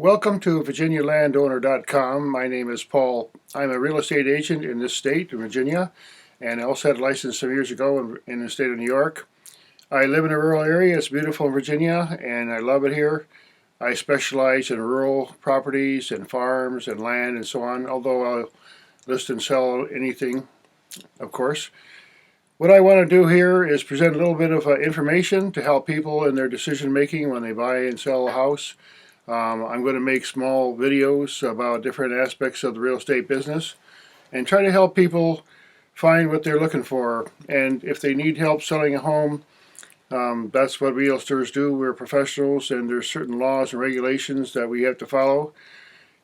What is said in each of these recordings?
Welcome to VirginiaLandowner.com. My name is Paul. I'm a real estate agent in this state, in Virginia, and I also had a license some years ago in the state of New York. I live in a rural area. It's beautiful in Virginia, and I love it here. I specialize in rural properties and farms and land and so on, although I'll list and sell anything, of course. What I want to do here is present a little bit of information to help people in their decision making when they buy and sell a house. I'm going to make small videos about different aspects of the real estate business and try to help people find what they're looking for. And if they need help selling a home, that's what realtors do. We're professionals, and there's certain laws and regulations that we have to follow.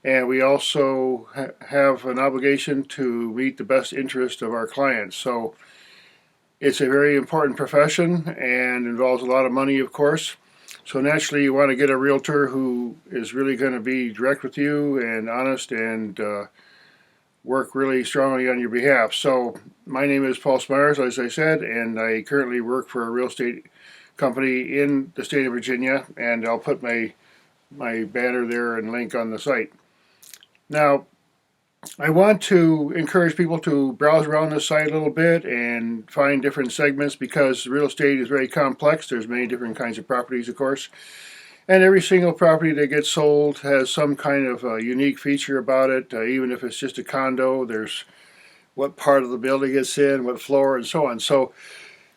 And we also have an obligation to meet the best interest of our clients. So it's a very important profession and involves a lot of money, of course. So naturally you want to get a realtor who is really going to be direct with you and honest and work really strongly on your behalf. So my name is Paul Smyers, as I said, and I currently work for a real estate company in the state of Virginia, and I'll put my banner there and link on the site. Now, I want to encourage people to browse around this site a little bit and find different segments, because real estate is very complex. There's many different kinds of properties, of course, and every single property that gets sold has some kind of unique feature about it. Even if it's just a condo, there's what part of the building it's in, what floor, and so on. So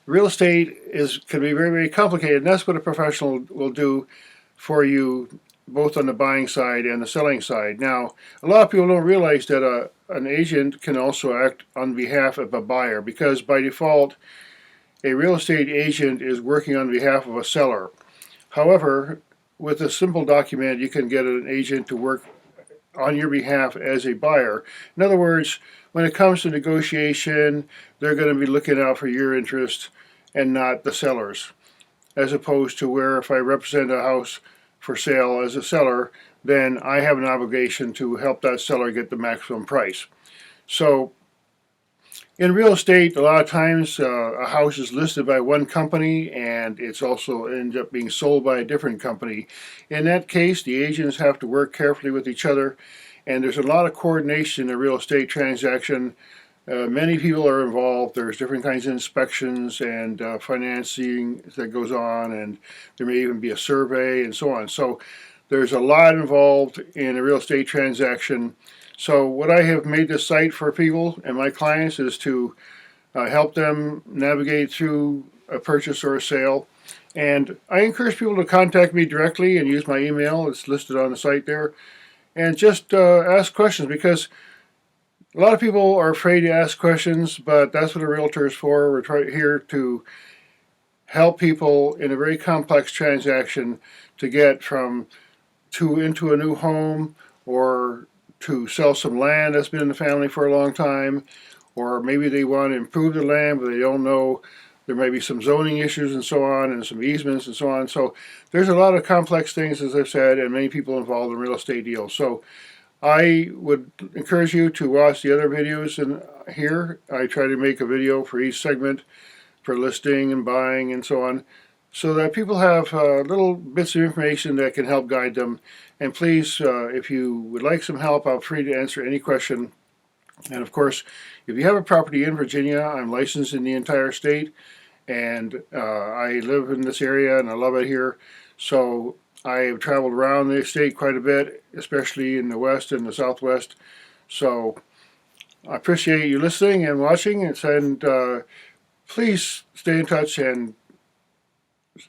real estate can be very, very complicated, and that's what a professional will do for you, both on the buying side and the selling side. Now, a lot of people don't realize that an agent can also act on behalf of a buyer, because by default, a real estate agent is working on behalf of a seller. However, with a simple document, you can get an agent to work on your behalf as a buyer. In other words, when it comes to negotiation, they're going to be looking out for your interest and not the seller's, as opposed to where if I represent a house for sale as a seller, then I have an obligation to help that seller get the maximum price. So in real estate, a lot of times a house is listed by one company and it's also ends up being sold by a different company. In that case, the agents have to work carefully with each other, and there's a lot of coordination in a real estate transaction. Many people are involved. There's different kinds of inspections and financing that goes on, and there may even be a survey and so on. So there's a lot involved in a real estate transaction. So what I have made this site for people and my clients is to help them navigate through a purchase or a sale. And I encourage people to contact me directly and use my email. It's listed on the site there. And just ask questions, because a lot of people are afraid to ask questions, but that's what a realtor is for. We're here to help people in a very complex transaction to get into a new home, or to sell some land that's been in the family for a long time, or maybe they want to improve the land, but they don't know. There may be some zoning issues and so on, and some easements and so on. So there's a lot of complex things, as I've said, and many people involved in real estate deals. So I would encourage you to watch the other videos in here. I try to make a video for each segment for listing and buying and so on, so that people have little bits of information that can help guide them. And please, if you would like some help, I'm free to answer any question. And of course, if you have a property in Virginia, I'm licensed in the entire state, and I live in this area and I love it here. So I have traveled around the state quite a bit, especially in the west and the southwest. So I appreciate you listening and watching, and please stay in touch and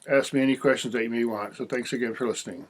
ask me any questions that you may want. So thanks again for listening.